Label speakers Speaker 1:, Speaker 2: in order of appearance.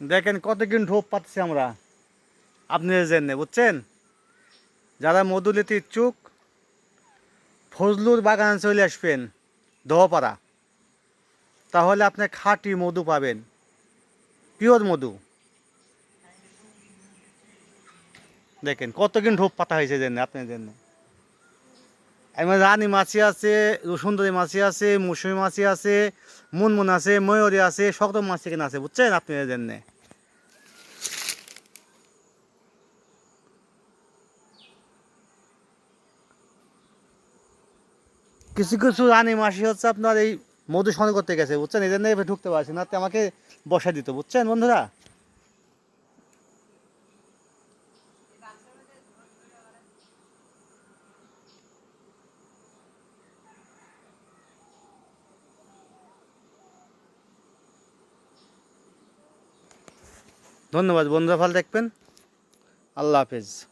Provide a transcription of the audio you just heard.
Speaker 1: দেখেন কত কিন ঢোপ পাচ্ছি আমরা আপনাদের জন্য, বুঝছেন? যারা মধু নিতে ইচ্ছুক ফজলুর বাগানে চলে আসবেন দহপাড়া, তাহলে আপনি খাঁটি মধু পাবেন, পিওর মধু। দেখেন কত কিন ঢোপ পাতা হয়েছে জন্য আপনার জন্য। এবার রানী মাছি আছে, সুন্দরী মাছি আছে, মৌসুমী মাছি আছে, মুনমুন আছে, ময়ূরী আছে, সকল মাছি এখানে আছে, বুঝছেন আপনাদের জন্যে। কিছু কিছু রানী মাছি হচ্ছে আপনার এই মধু সংগ্রহ করতে গেছে, বুঝছেন, এই জন্য এবার ঢুকতে পারছি না, তো আমাকে বসা দিত, বুঝছেন বন্ধুরা। ধন্যবাদ বন্ধুরা, ভালো দেখবেন। আল্লাহ হাফেজ।